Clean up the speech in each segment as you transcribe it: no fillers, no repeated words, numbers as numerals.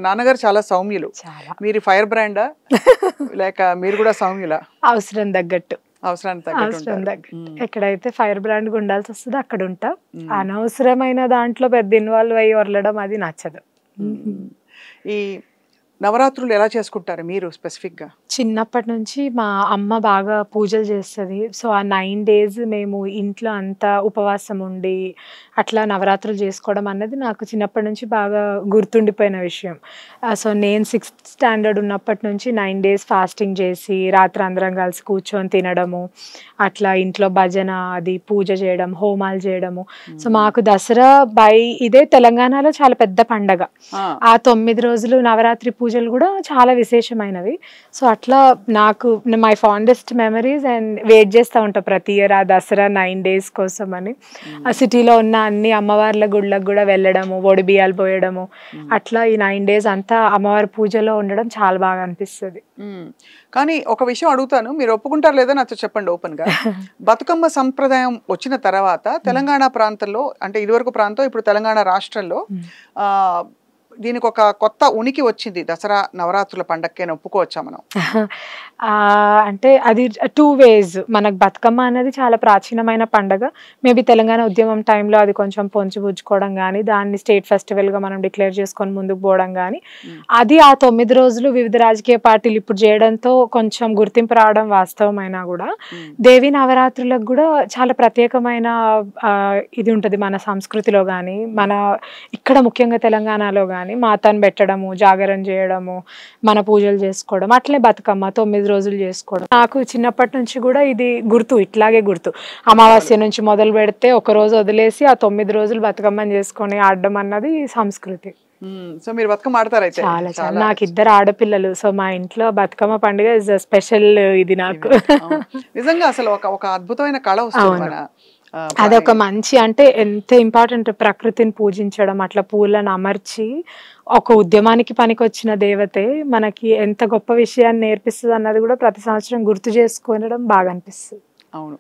నాన్నగారు చాలా సౌమ్యులు. చాలా. మీరు ఫైర్ బ్రాండా? లేక మీరు కూడా సౌమ్యులా? అవసరం తగ్గట్టు. అవసరానికి తగ్గట్టు అవసరం ఉంటారు. తగ్గట్టు. ఎక్కడైతే ఫైర్ బ్రాండ్ ఉండాల్సి వస్తుందో అక్కడ ఉంటా. అనవసరమైన దాంట్లో పెద్ద ఇన్వాల్వ్ అయ్యి వరలడం అది నచ్చదు. ఈ నవరాత్రులు ఎలా చేసుకుంటారు మీరు స్పెసిఫిక్ గా? చిన్నప్పటి నుంచి మా అమ్మ బాగా పూజలు చేస్తుంది. సో ఆ 9 days మేము ఇంట్లో అంతా ఉపవాసం ఉండి అట్లా నవరాత్రులు చేసుకోవడం అన్నది నాకు చిన్నప్పటి నుంచి బాగా గుర్తుండిపోయిన విషయం. సో నేను 6th standard ఉన్నప్పటి నుంచి 9 days ఫాస్టింగ్ చేసి రాత్రి అందరం కలిసి కూర్చొని తినడము, అట్లా ఇంట్లో భజన అది పూజ చేయడం, హోమాలు చేయడము. సో మాకు దసరా ఇదే తెలంగాణలో చాలా పెద్ద పండగ. ఆ 9 రోజులు నవరాత్రి పూజలు కూడా చాలా విశేషమైనవి. సో అట్లా నాకు my fondest memories and wait చేస్తూ ఉంటా ప్రతి ఇయర్ ఆ దసరా 9 days కోసం అని. ఆ సిటీలో ఉన్న అన్ని అమ్మవార్ల గుళ్ళకు కూడా వెళ్ళడము, ఒడి బియ్యాలు పోయడము, అట్లా ఈ 9 days అంతా అమ్మవారి పూజలో ఉండడం చాలా బాగా అనిపిస్తుంది. కానీ ఒక విషయం అడుగుతాను, మీరు ఒప్పుకుంటారు లేదా నాతో చెప్పండి ఓపెన్ గా. బతుకమ్మ సంప్రదాయం వచ్చిన తర్వాత తెలంగాణ ప్రాంతంలో, అంటే ఇదివరకు ప్రాంతం ఇప్పుడు తెలంగాణ రాష్ట్రంలో దీనికి ఒక కొత్త ఉనికి వచ్చింది. దసరా నవరాత్రుల పండగకే ఒప్పుకోవచ్చా మనం? అంటే అది 2 ways. మనకు బతుకమ్మ అనేది చాలా ప్రాచీనమైన పండగ. మేబీ తెలంగాణ ఉద్యమం టైంలో అది కొంచెం పొంచిపుచ్చుకోవడం కానీ, దాన్ని స్టేట్ ఫెస్టివల్గా మనం డిక్లేర్ చేసుకొని ముందుకు పోవడం కానీ, అది ఆ 9 రోజులు వివిధ రాజకీయ పార్టీలు ఇప్పుడు చేయడంతో కొంచెం గుర్తింపు రావడం వాస్తవమైనా కూడా, దేవి నవరాత్రులకు కూడా చాలా ప్రత్యేకమైన ఇది ఉంటుంది మన సంస్కృతిలో కానీ, మన ఇక్కడ ముఖ్యంగా తెలంగాణలో కానీ మాతను పెట్టడము, జాగరణ చేయడము, మన పూజలు చేసుకోవడం, అట్లే బతుకమ్మ 9 రోజులు చేసుకోవడం. నాకు చిన్నప్పటి నుంచి కూడా ఇది గుర్తు, ఇట్లాగే గుర్తు. అమావాస్య నుంచి మొదలు పెడితే ఒక రోజు వదిలేసి ఆ 9 రోజులు బతుకమ్మని చేసుకొని ఆడడం అన్నది సంస్కృతి. సో మీరు బతుకమ్మ ఆడతారు అయితే? చాలా చాలా. నాకు 2 ఆడపిల్లలు. సో మా ఇంట్లో బతుకమ్మ పండుగ ఇస్ స్పెషల్. ఇది నాకు నిజంగా అసలు ఒక అద్భుతమైన కళ వస్తుంది మన. అదొక మంచి, అంటే ఎంత ఇంపార్టెంట్ ప్రకృతిని పూజించడం, అట్లా పూలను అమర్చి ఒక ఉద్యమానికి పనికొచ్చిన దేవతే మనకి ఎంత గొప్ప విషయాన్ని నేర్పిస్తుంది అన్నది కూడా ప్రతి సంవత్సరం గుర్తు చేసుకోవడం బాగా అనిపిస్తుంది. అవును.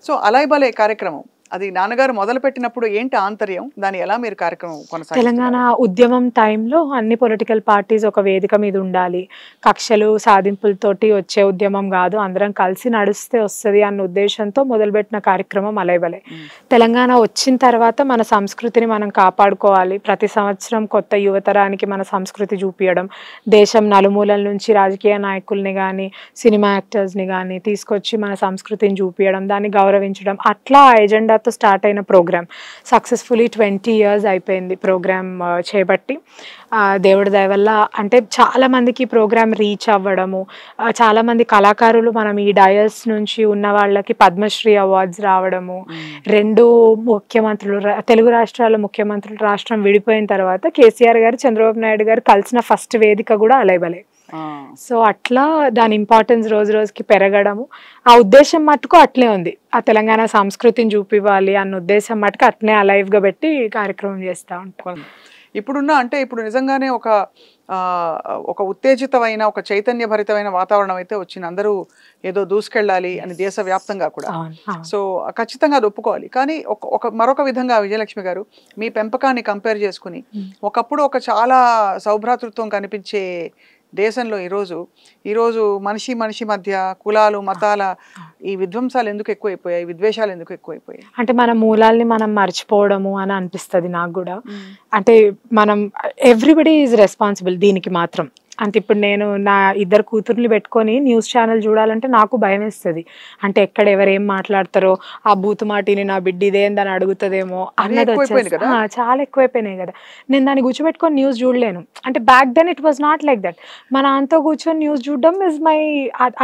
సో అలాయ్ కార్యక్రమం అది నాన్నగారు మొదలు పెట్టినప్పుడు ఏంటి ఆంతర్యం, దాని ఎలా మీరు కార్యక్రమం కొనసాగిస్తారు? తెలంగాణ ఉద్యమం టైంలో అన్ని పొలిటికల్ పార్టీస్ ఒక వేదిక మీద ఉండాలి, కక్షలు సాధింపులతోటి వచ్చే ఉద్యమం కాదు, అందరం కలిసి నడిస్తే వస్తుంది అన్న ఉద్దేశంతో మొదలుపెట్టిన కార్యక్రమం అలాయ్. తెలంగాణ వచ్చిన తర్వాత మన సంస్కృతిని మనం కాపాడుకోవాలి, ప్రతి సంవత్సరం కొత్త యువతరానికి మన సంస్కృతి చూపించడం, దేశం నలుమూలల నుంచి రాజకీయ నాయకుల్ని కానీ సినిమా యాక్టర్స్ని కానీ తీసుకొచ్చి మన సంస్కృతిని చూపించడం, దాన్ని గౌరవించడం, అట్లా ఆ ఎజెండా స్టార్ట్ అయిన ప్రోగ్రామ్ సక్సెస్ఫుల్లీ 20 years అయిపోయింది ప్రోగ్రామ్ చేపట్టి. దేవుడి దయ వల్ల అంటే చాలా మందికి ప్రోగ్రామ్ రీచ్ అవ్వడము, చాలా మంది కళాకారులు మనం ఈ డయస్ నుంచి ఉన్న వాళ్ళకి పద్మశ్రీ అవార్డ్స్ రావడము, 2 ముఖ్యమంత్రులు తెలుగు రాష్ట్రాల ముఖ్యమంత్రులు రాష్ట్రం విడిపోయిన తర్వాత కేసీఆర్ గారు చంద్రబాబు నాయుడు గారు కలిసిన ఫస్ట్ వేదిక కూడా అలాయ్. సో అట్లా దాని ఇంపార్టెన్స్ రోజు రోజుకి పెరగడము, ఆ ఉద్దేశం మట్టుకు అట్లే ఉంది. ఆ తెలంగాణ సంస్కృతిని చూపివ్వాలి అన్న ఉద్దేశం మట్టుకు అట్లే అలైవ్గా పెట్టి కార్యక్రమం చేస్తూ ఉంటాం. ఇప్పుడున్న అంటే ఇప్పుడు నిజంగానే ఒక ఉత్తేజితమైన ఒక చైతన్యభరితమైన వాతావరణం అయితే వచ్చింది. అందరూ ఏదో దూసుకెళ్ళాలి అని దేశవ్యాప్తంగా కూడా. సో ఖచ్చితంగా అది ఒప్పుకోవాలి. కానీ మరొక విధంగా విజయలక్ష్మి గారు మీ పెంపకాన్ని కంపేర్ చేసుకుని, ఒకప్పుడు ఒక చాలా సౌభ్రాతృత్వం కనిపించే దేశంలో ఈరోజు మనిషి మధ్య కులాలు మతాల ఈ విధ్వంసాలు ఎందుకు ఎక్కువైపోయాయి, విద్వేషాలు ఎందుకు ఎక్కువైపోయాయి? అంటే మన మూలాల్ని మనం మర్చిపోవడము అని అనిపిస్తుంది నాకు కూడా. అంటే మనం ఎవ్రీబడి ఈజ్ రెస్పాన్సిబుల్ దీనికి మాత్రం. అంటే ఇప్పుడు నేను నా 2 కూతుర్ని పెట్టుకొని న్యూస్ ఛానల్ చూడాలంటే నాకు భయం వేస్తుంది. అంటే ఎక్కడ ఎవరేం మాట్లాడతారో, ఆ బూతు మాటిని నా బిడ్డ ఇదేందని అడుగుతుందేమో అన్నది వచ్చేసి చాలా ఎక్కువైపోయినాయి కదా. నేను దాన్ని కూర్చోబెట్టుకొని న్యూస్ చూడలేను. అంటే back then it was not like that. మన అంతా కూర్చొని న్యూస్ చూడడం ఇస్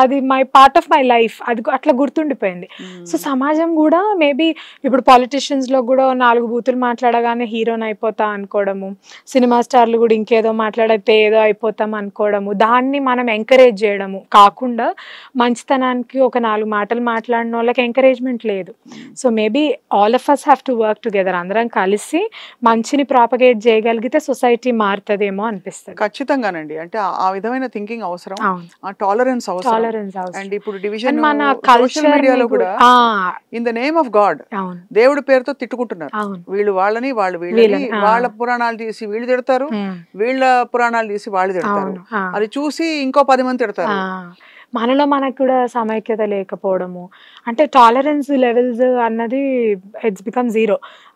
అది my part of my life, అది అట్లా గుర్తుండిపోయింది. సో సమాజం కూడా మేబీ ఇప్పుడు పాలిటిషియన్స్లో కూడా 4 బూతులు మాట్లాడగానే హీరోని అయిపోతా అనుకోవడము, సినిమా స్టార్లు కూడా ఇంకేదో మాట్లాడితే ఏదో అయిపోతాం అనుకోవడము, దాన్ని మనం ఎంకరేజ్ చేయడము కాకుండా మంచితనానికి ఒక 4 మాటలు మాట్లాడిన వాళ్ళకి ఎంకరేజ్మెంట్ లేదు. So maybe all of us have to work together. అందరం కలిసి మంచిని ప్రాపగేట్ చేయగలిగితే సొసైటీ మారుతుందేమో అనిపిస్తుంది. ఖచ్చితంగానండి. అంటే ఆ విధమైన థింకింగ్ అవసరం, ఆ టాలరెన్స్ అవసరం. అండ్ ఇప్పుడు డివిజన్ మన సోషల్ మీడియాలో కూడా in the name of God దేవుడి పేరుతో తిట్టుకుంటున్నారు. వీళ్ళు వాళ్ళని, వాళ్ళు వీళ్ళని, వాళ్ళ పురాణాలు తీసి వీళ్ళు తిడతారు, వీళ్ళ పురాణాలు తీసి వాళ్ళు తిడతారు. అది చూసి ఇంకో 10 మంది తిడతారు. మనలో మనకు కూడా సమైక్యత లేకపోవడము, అంటే టాలరెన్స్ లెవెల్స్ అన్నది ఇట్స్ బికమ్ 0.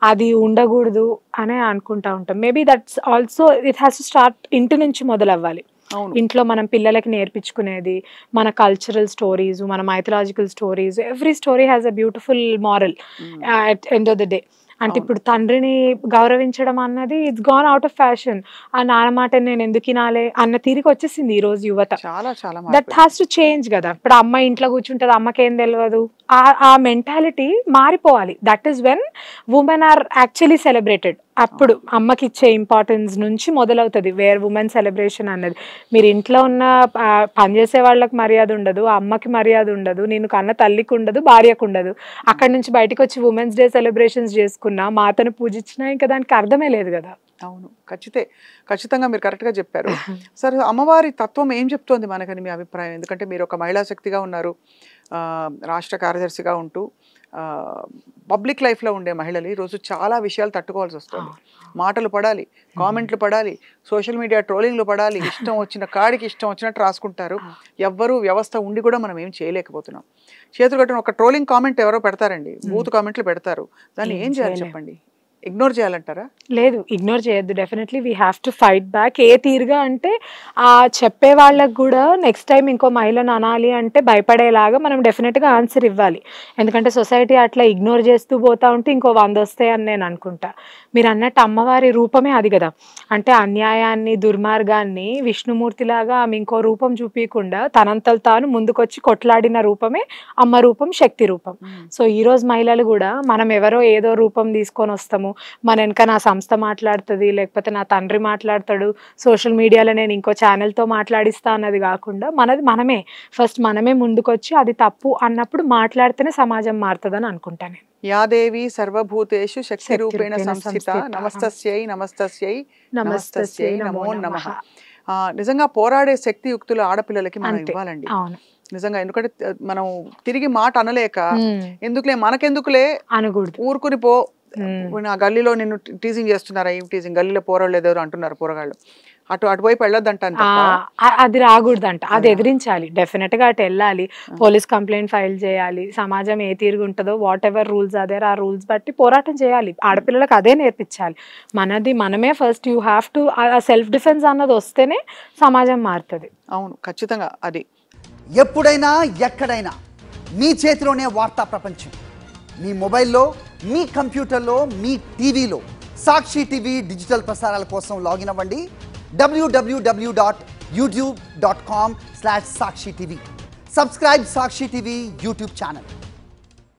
అది ఉండకూడదు అనే అనుకుంటా ఉంటాం. Maybe that's also it has to start ఇంటి నుంచి మొదలవ్వాలి. ఇంట్లో మనం పిల్లలకి నేర్పించుకునేది మన కల్చరల్ స్టోరీస్, మన mythological stories, every story has a beautiful moral at end of the day. అంటే ఇప్పుడు తండ్రిని గౌరవించడం అన్నది it's gone out of fashion. ఆ నాన్న మాట నేను ఎందుకు వినాలే అన్న తీరికి వచ్చేసింది ఈ రోజు యువత. దట్ హ్యాస్ టు చేంజ్ కదా. ఇప్పుడు అమ్మ ఇంట్లో కూర్చుంటుంది, అమ్మకేం తెలియదు, ఆ మెంటాలిటీ మారిపోవాలి. That is when women are actually celebrated. అప్పుడు అమ్మకి ఇచ్చే ఇంపార్టెన్స్ నుంచి మొదలవుతుంది వేర్ ఉమెన్ సెలబ్రేషన్ అన్నది. మీరు ఇంట్లో ఉన్న పనిచేసే వాళ్ళకి మర్యాద ఉండదు, అమ్మకి మర్యాద ఉండదు, నేను కన్న తల్లికి ఉండదు, భార్యకు ఉండదు. అక్కడ నుంచి బయటకు వచ్చి ఉమెన్స్ డే సెలబ్రేషన్స్ చేసుకున్నా, మాతను పూజించినా ఇంకా దానికి అర్థమే లేదు కదా. అవును, ఖచ్చితంగా మీరు కరెక్ట్గా చెప్పారు. సరే, అమ్మవారి తత్వం ఏం చెప్తోంది మనకని మీ అభిప్రాయం? ఎందుకంటే మీరు ఒక మహిళా శక్తిగా ఉన్నారు, రాష్ట్ర కార్యదర్శిగా ఉంటూ పబ్లిక్ లైఫ్లో ఉండే మహిళలు ఈరోజు చాలా విషయాలు తట్టుకోవాల్సి వస్తుంది. మాటలు పడాలి, కామెంట్లు పడాలి, సోషల్ మీడియా ట్రోలింగ్లు పడాలి, ఇష్టం వచ్చిన కాడికి ఇష్టం వచ్చినట్టు రాసుకుంటారు. ఎవ్వరూ వ్యవస్థ ఉండి కూడా మనం ఏం చేయలేకపోతున్నాం. చేతులు కట్టిన ఒక ట్రోలింగ్ కామెంట్ ఎవరో పెడతారండి, బూత్ కామెంట్లు పెడతారు. దాన్ని ఏం చేయాలి చెప్పండి? ఇగ్నోర్ చేయాలంటారా? లేదు, ఇగ్నోర్ చేయొద్దు. Definitely we have to fight back. ఏ తీరుగా అంటే ఆ చెప్పే వాళ్ళకు కూడా నెక్స్ట్ టైం ఇంకో మహిళను అనాలి అంటే భయపడేలాగా మనం డెఫినెట్గా ఆన్సర్ ఇవ్వాలి. ఎందుకంటే సొసైటీ అట్లా ఇగ్నోర్ చేస్తూ పోతా ఉంటే ఇంకో 100 వస్తాయని నేను అనుకుంటా. మీరు అన్నట్టు అమ్మవారి రూపమే అది కదా. అంటే అన్యాయాన్ని, దుర్మార్గాన్ని విష్ణుమూర్తిలాగా ఆమె ఇంకో రూపం చూపించకుండా తనంతలు తాను ముందుకొచ్చి కొట్లాడిన రూపమే అమ్మ రూపం, శక్తి రూపం. సో ఈరోజు మహిళలు కూడా మనం ఎవరో ఏదో రూపం తీసుకొని వస్తాము, మన వెనక నా సంస్థ మాట్లాడుతుంది, లేకపోతే నా తండ్రి మాట్లాడతాడు, సోషల్ మీడియాలో నేను ఇంకో ఛానల్తో మాట్లాడిస్తా అన్నది కాకుండా మనమే ఫస్ట్ మనమే ముందుకొచ్చి అది తప్పు అన్నప్పుడు మాట్లాడితేనే సమాజం మారుతుందని అనుకుంటాను. యాదేవి సర్వభూతేషు శక్తి రూపేణ సంస్థిత నమస్తస్యై నమస్తస్యై నమస్తస్యై నమో నమః. నిజంగా పోరాడే శక్తి యుక్తులు ఆడపిల్లలకి మనం ఇవ్వాలండి నిజంగా. ఎందుకంటే మనం తిరిగి మాట అనలేక ఎందుకులే మనకెందుకులే అనకూడదు, ఊరుకుని పో, నా గల్లీలో నిన్ను టీజింగ్ చేస్తున్నారా, ఏం టీజింగ్, గల్లీలో పోరాళ్ళు ఏదో అంటున్నారు పోరగాళ్ళు, అటువైపు వెళ్ళొద్దంట. అది రాకూడదంట, అది ఎదిరించాలి. డెఫినెట్ గా అటు వెళ్ళాలి, పోలీస్ కంప్లైంట్ ఫైల్ చేయాలి. సమాజం ఏ తీరుగా ఉంటుందో వాట్ ఎవర్ రూల్స్ అదే ఆ రూల్స్ బట్టి పోరాటం చేయాలి. ఆడపిల్లలకు అదే నేర్పించాలి. మనమే first you have to self defence అన్నది వస్తేనే సమాజం మారుతుంది. అవును, ఖచ్చితంగా. అది ఎప్పుడైనా ఎక్కడైనా మీ చేతిలోనే వార్తా ప్రపంచం. మీ మొబైల్లో, మీ కంప్యూటర్లో, మీ టీవీలో సాక్షి టీవీ డిజిటల్ ప్రసారాల కోసం లాగిన్ అవ్వండి www.youtube.com/sakshi tv. Subscribe Sakshi TV YouTube channel.